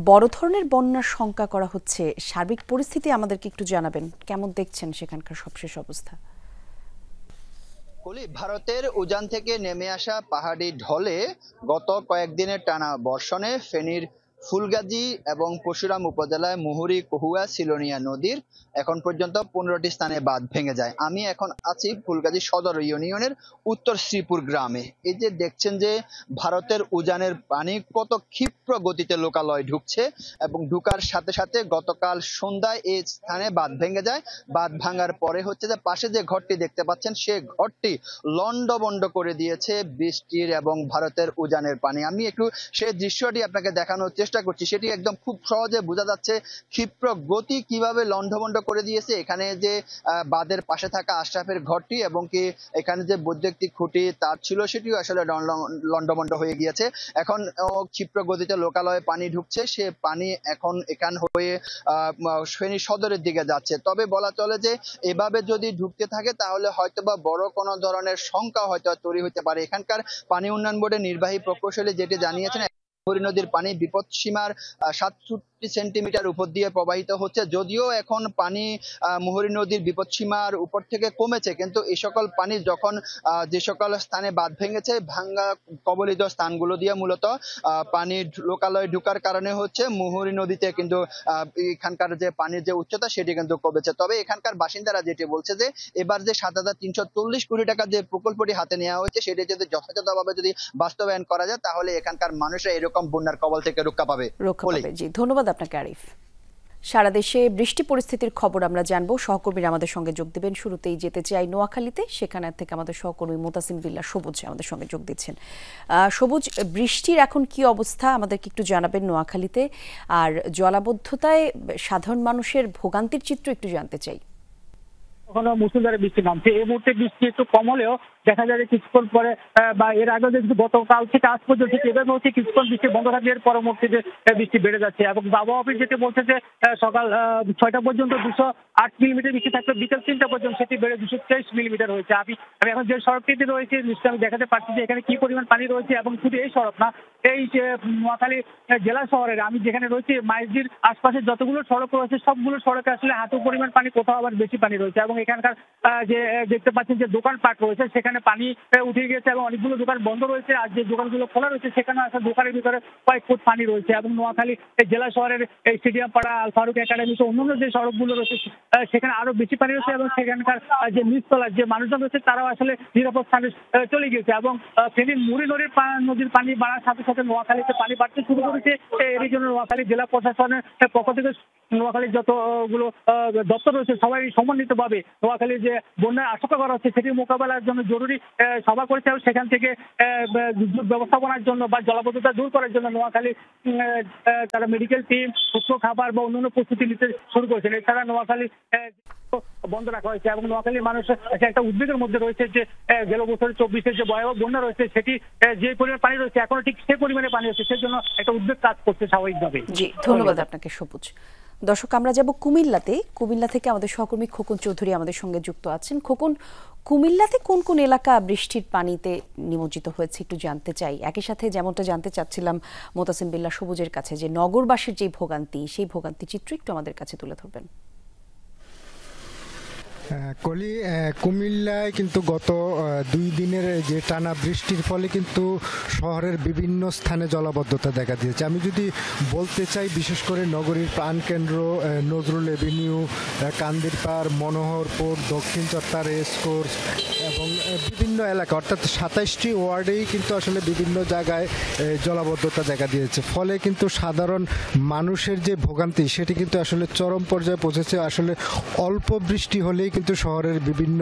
বড় ধরনের বন্যার শঙ্কা করা হচ্ছে। সার্বিক পরিস্থিতি আমাদেরকে একটু জানাবেন, কেমন দেখছেন সেখানকার সবশেষ অবস্থা? ভারতের উজান থেকে নেমে আসা পাহাড়ি ঢলে গত কয়েকদিনের টানা বর্ষণে ফেনীর ফুলগাজী এবং পরশুরাম উপজেলায় মুহুরী, কহুয়া, সিলোনিয়া নদীর এখন পর্যন্ত 15টি স্থানে বাঁধ ভেঙে যায়। আমি এখন আছি ফুলগাজী সদর ইউনিয়নের উত্তর শ্রীপুর গ্রামে। এই যে দেখছেন যে ভারতের উজানের পানি কত ক্ষিপ্র গতিতে লোকালয় ঢুকছে এবং ঢুকার সাথে সাথে গতকাল সন্ধ্যায় এই স্থানে বাঁধ ভেঙে যায়। বাঁধ ভাঙার পরে হচ্ছে যে পাশে যে ঘরটি দেখতে পাচ্ছেন সে ঘরটি লন্ডভন্ড করে দিয়েছে বৃষ্টির এবং ভারতের উজানের পানি। আমি একটু সেই দৃশ্যটি আপনাকে দেখানোর চেষ্টা করছি। সেটি একদম খুব সহজে বোঝা যাচ্ছে ক্ষিপ্র গতি কিভাবে লন্ডভন্ড করে দিয়েছে। এখানে যে বাঁধের পাশে থাকা আশরাফের ঘরটি এবং কি এখানে যে বৈদ্যুতিক খুঁটি তার ছিল সেটিও আসলে লন্ডভন্ড হয়ে গিয়েছে। এখন ক্ষিপ্র গতিতে লোকালয়ে পানি ঢুকছে, সে পানি এখন এখান হয়ে ফেনী সদরের দিকে যাচ্ছে। তবে বলা চলে যে এভাবে যদি ঢুকতে থাকে তাহলে হয়তোবা বড় কোনো ধরনের শঙ্কা হয়তো তৈরি হতে পারে। এখানকার পানি উন্নয়ন বোর্ডের নির্বাহী প্রকৌশলী যেটি জানিয়েছেন, মুহুরী নদীর পানি বিপদসীমার 67 সেন্টিমিটার উপর দিয়ে প্রবাহিত হচ্ছে। যদিও এখন পানি মুহুরী নদীর বিপদসীমার উপর থেকে কমেছে, কিন্তু এই সকল পানি যখন যে সকল স্থানে বাঁধ ভেঙেছে ভাঙ্গা কবলিত স্থানগুলো দিয়ে মূলত পানি লোকালয়ে ঢুকার কারণে হচ্ছে মুহুরী নদীতে কিন্তু এখানকার যে পানির যে উচ্চতা সেটি কিন্তু কমেছে। তবে এখানকার বাসিন্দারা যেটি বলছে যে এবার যে 7340 কোটি টাকা যে প্রকল্পটি হাতে নেওয়া হয়েছে সেটি যদি যথাযথভাবে যদি বাস্তবায়ন করা যায় তাহলে এখানকার মানুষরা এরকম বন্যার কবল থেকে রক্ষা পাবে। জি, ধন্যবাদ আপনাকে আরিফ। সারা দেশে বৃষ্টি পরিস্থিতির খবর আমরা জানবো, সহকর্মীরা আমাদের সঙ্গে যোগ দেবেন। শুরুতেই যেতে চাই নোয়াখালীতে, সেখানে থেকে আমাদের সহকর্মী মোতাসিম বিল্লাহ সবুজ আমাদের সঙ্গে যোগ দিচ্ছেন। সবুজ, বৃষ্টির এখন কি অবস্থা আমাদেরকে একটু জানাবেন নোয়াখালীতে, আর জলাবদ্ধতায় সাধারণ মানুষের ভোগান্তির চিত্র একটু জানতে চাই। এখনো মুষলধারে বৃষ্টি নামছে। এই মুহূর্তে বৃষ্টি একটু কম হলেও দেখা যায় যে কিছুক্ষণ পরে বা এর আগে যে গতকাল থেকে আজ পর্যন্ত এভাবে হচ্ছে কিছুক্ষণ বৃষ্টি বন্ধ থাকলে এর পরবর্তীতে বৃষ্টি বেড়ে যাচ্ছে। এবং আবহাওয়া অফিস যেটি বলছে যে সকাল 6টা পর্যন্ত 208 মিলিমিটার বৃষ্টি থাকলে বিকেল 3টা পর্যন্ত সেটি বেড়ে 223 মিলিমিটার হয়েছে। আমি এখন যে সড়কটিতে রয়েছে নিশ্চয়ই আমি দেখাতে পারছি যে এখানে কি পরিমাণ পানি রয়েছে। এবং শুধু এই সড়ক না, এই যে নোয়াখালী জেলা শহরের আমি যেখানে রয়েছি মাইজদির আশপাশে যতগুলো সড়ক রয়েছে সবগুলো সড়কে আসলে হাঁটু পরিমাণ পানি, কোথাও আবার বেশি পানি রয়েছে। এবং এখানকার যে দেখতে পাচ্ছেন যে দোকানপাট রয়েছে সেখানে পানি উঠে গেছে এবং অনেকগুলো দোকান বন্ধ রয়েছে। আর যে দোকানগুলো খোলা রয়েছে সেখানে আসলে দোকানের ভিতরে কয়েক ফুট পানি রয়েছে। এবং নোয়াখালী জেলা শহরের এই স্টেডিয়াম পাড়া, আল ফারুক একাডেমি অন্যান্য যে সড়কগুলো রয়েছে সেখানে আরো বেশি পানি রয়েছে। এবং সেখানকার যে নিচতলার যে মানুষজন রয়েছে তারাও আসলে নিরাপদ স্থানে চলে গিয়েছে। এবং ফেনীর মুহুরী নদীর পানি বাড়ার সাথে সাথে নোয়াখালীতে পানি বাড়তে শুরু করেছে। এর জন্য নোয়াখালী জেলা প্রশাসনের পক্ষ থেকে নোয়াখালীর যতগুলো দপ্তর রয়েছে সবাই সমন্বিতভাবে নোয়াখালীর যে বন্যার আশঙ্কা করা হচ্ছে সেটি মোকাবেলার জন্য জরুরি সভা করেছে। এবং সেখান থেকে দুর্যোগ ব্যবস্থাপনার জন্য বা জলাবদ্ধতা দূর করার জন্য নোয়াখালী তারা মেডিকেল টিম, সুস্থ খাবার বা অন্যান্য প্রস্তুতি নিতে শুরু করেছেন। এছাড়া নোয়াখালী বন্ধ রাখা হয়েছে। এবং নোয়াখালীর মানুষ একটা উদ্বেগের মধ্যে রয়েছে যে গেল বছর 24-এর যে ভয়াবহ বন্যা রয়েছে সেটি যে পরিমাণে পানি রয়েছে এখনো ঠিক সে পরিমাণে পানি রয়েছে, সেজন্য একটা উদ্বেগ কাজ করছে স্বাভাবিকভাবে। জি, ধন্যবাদ আপনাকে সবুজ। দর্শক, আমরা যাব কুমিল্লাতে। কুমিল্লা থেকে আমাদের সহকর্মী খোকন চৌধুরী আমাদের সঙ্গে যুক্ত আছেন। খোকন, কুমিল্লাতে কোন কোন এলাকা বৃষ্টির পানিতে নিমজ্জিত হয়েছে একটু জানতে চাই। একই সাথে যেমনটা জানতে চাচ্ছিলাম মোতাসিম বিল্লাহ সবুজের কাছে যে নগরবাসীর যে ভোগান্তি, সেই ভোগান্তি চিত্র একটু আমাদের কাছে তুলে ধরবেন। কলি, কুমিল্লায় কিন্তু গত 2 দিনের যে টানা বৃষ্টির ফলে কিন্তু শহরের বিভিন্ন স্থানে জলাবদ্ধতা দেখা দিয়েছে। আমি যদি বলতে চাই বিশেষ করে নগরীর প্রাণকেন্দ্র নজরুল এভিনিউ, কান্দিরপাড়, মনোহরপুর, দক্ষিণ চত্বর, রেসকোর্স এবং বিভিন্ন এলাকা অর্থাৎ 27টি ওয়ার্ডেই কিন্তু আসলে বিভিন্ন জায়গায় জলাবদ্ধতা দেখা দিয়েছে। ফলে কিন্তু সাধারণ মানুষের যে ভোগান্তি সেটি কিন্তু আসলে চরম পর্যায়ে পৌঁছেছে। আসলে অল্প বৃষ্টি হলেই কিন্তু শহরের বিভিন্ন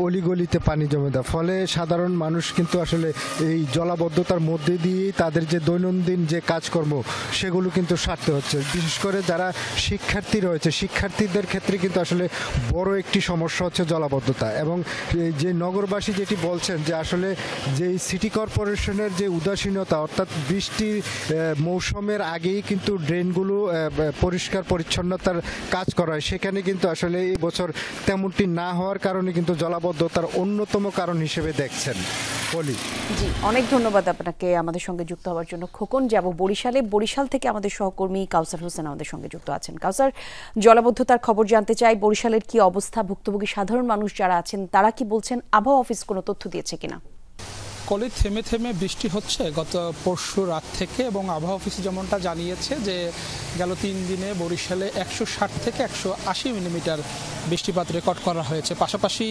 অলিগলিতে পানি জমে দেয়। ফলে সাধারণ মানুষ কিন্তু আসলে এই জলাবদ্ধতার মধ্যে দিয়েই তাদের যে দৈনন্দিন যে কাজকর্ম সেগুলো কিন্তু সারতে হচ্ছে। বিশেষ করে যারা শিক্ষার্থী রয়েছে শিক্ষার্থীদের ক্ষেত্রে কিন্তু আসলে বড় একটি সমস্যা হচ্ছে জলাবদ্ধতা। এবং যে নগরবাসী যেটি বলছেন যে আসলে যে সিটি কর্পোরেশনের যে উদাসীনতা, অর্থাৎ বৃষ্টির মৌসুমের আগেই কিন্তু ড্রেনগুলো পরিষ্কার পরিচ্ছন্নতার কাজ করা হয়, সেখানে কিন্তু আসলে এই বছর তেমনটি না হওয়ার কারণে কিন্তু জলাবদ্ধতার অন্যতম কারণ হিসেবে দেখছেন। বলি। জি, অনেক ধন্যবাদ আপনাকে আমাদের সঙ্গে যুক্ত হওয়ার জন্য। খোকন, যাব বরিশালে। বরিশাল থেকে আমাদের সহকর্মী কাউসার হোসেন আমাদের সঙ্গে যুক্ত আছেন। কাউসার, জলাবদ্ধতার খবর জানতে চাই, বরিশালের কি অবস্থা? ভুক্তভোগী সাধারণ মানুষ যারা আছেন তারা কি বলছেন? আবহাওয়া অফিস কোনো তথ্য দিয়েছে কিনা? কলি থেমে থেমে বৃষ্টি হচ্ছে গত পরশু রাত থেকে, এবং আবহাওয়া অফিস যেমনটা জানিয়েছে যে গেল 3 দিনে বরিশালে 160 থেকে 180 মিলিমিটার বৃষ্টিপাত রেকর্ড করা হয়েছে। পাশাপাশি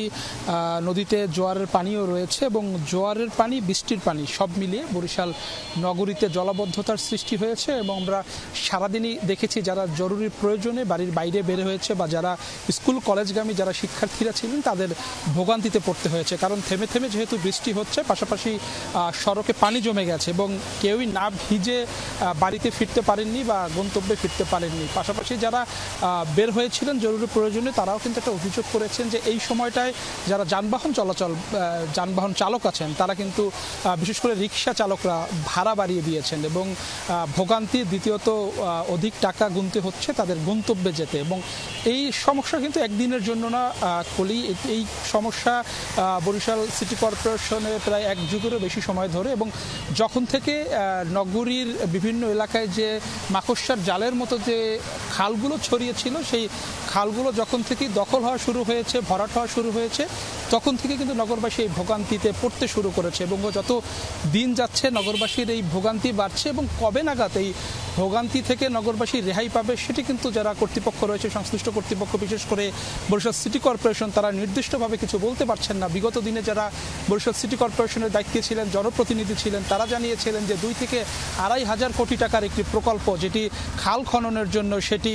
নদীতে জোয়ারের পানিও রয়েছে, এবং জোয়ারের পানি, বৃষ্টির পানি সব মিলিয়ে বরিশাল নগরীতে জলাবদ্ধতার সৃষ্টি হয়েছে। এবং আমরা সারাদিনই দেখেছি যারা জরুরি প্রয়োজনে বাড়ির বাইরে বের হয়েছে বা যারা স্কুল কলেজগামী যারা শিক্ষার্থীরা ছিলেন তাদের ভোগান্তিতে পড়তে হয়েছে, কারণ থেমে থেমে যেহেতু বৃষ্টি হচ্ছে, পাশাপাশি সড়কে পানি জমে গেছে এবং কেউই না ভিজে বাড়িতে ফিরতে পারেননি বা গন্তব্যে ফিরতে পারেননি। পাশাপাশি যারা বের হয়েছিলেন জরুরি প্রয়োজনে তারাও কিন্তু একটা অভিযোগ করেছেন যে এই সময়টায় যারা যানবাহন চালক আছেন তারা কিন্তু বিশেষ করে রিক্সা চালকরা ভাড়া বাড়িয়ে দিয়েছেন, এবং ভোগান্তি, দ্বিতীয়ত অধিক টাকা গুনতে হচ্ছে তাদের গন্তব্যে যেতে। এবং এই সমস্যা কিন্তু একদিনের জন্য না কলি, এই সমস্যা বরিশাল সিটি কর্পোরেশনে প্রায় 1 যুগেরও বেশি সময় ধরে। এবং যখন থেকে নগরীর বিভিন্ন এলাকায় যে মাকড়সার জালের মতো যে খালগুলো ছড়িয়েছিল, সেই খালগুলো যখন থেকে দখল হওয়া শুরু হয়েছে, ভরাট হওয়া শুরু হয়েছে, তখন থেকে কিন্তু নগরবাসী এই ভোগান্তিতে পড়তে শুরু করেছে। এবং যত দিন যাচ্ছে নগরবাসীর এই ভোগান্তি বাড়ছে, এবং কবে নাগাদ এই ভোগান্তি থেকে নগরবাসী রেহাই পাবে সেটি কিন্তু যারা কর্তৃপক্ষ রয়েছে, সংশ্লিষ্ট কর্তৃপক্ষ, বিশেষ করে বরিশাল সিটি কর্পোরেশন, তারা নির্দিষ্টভাবে কিছু বলতে পারছেন না। বিগত দিনে যারা বরিশাল সিটি কর্পোরেশনের দায়িত্বে ছিলেন, জনপ্রতিনিধি ছিলেন, তারা জানিয়েছিলেন যে 2 থেকে 2,500 কোটি টাকার একটি প্রকল্প, যেটি খাল খননের জন্য, সেটি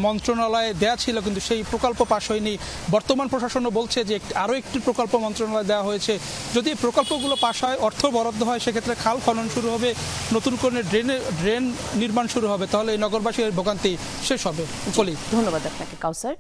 মন্ত্রণালয়ে দেয়া ছিল, কিন্তু সেই প্রকল্প পাশ হয়নি। বর্তমান প্রশাসনও বলছে যে আরও একটি প্রকল্প মন্ত্রণালয়ে দেওয়া হয়েছে। যদি এই প্রকল্পগুলো পাশ হয়, অর্থ বরাদ্দ হয়, সেক্ষেত্রে খাল খনন শুরু হবে, নতুন করে ড্রেন নির্মাণ শুরু হবে, তাহলে এই নগরবাসীর ভোগান্তি শেষ হবে। ধন্যবাদ আপনাকে কাউসার।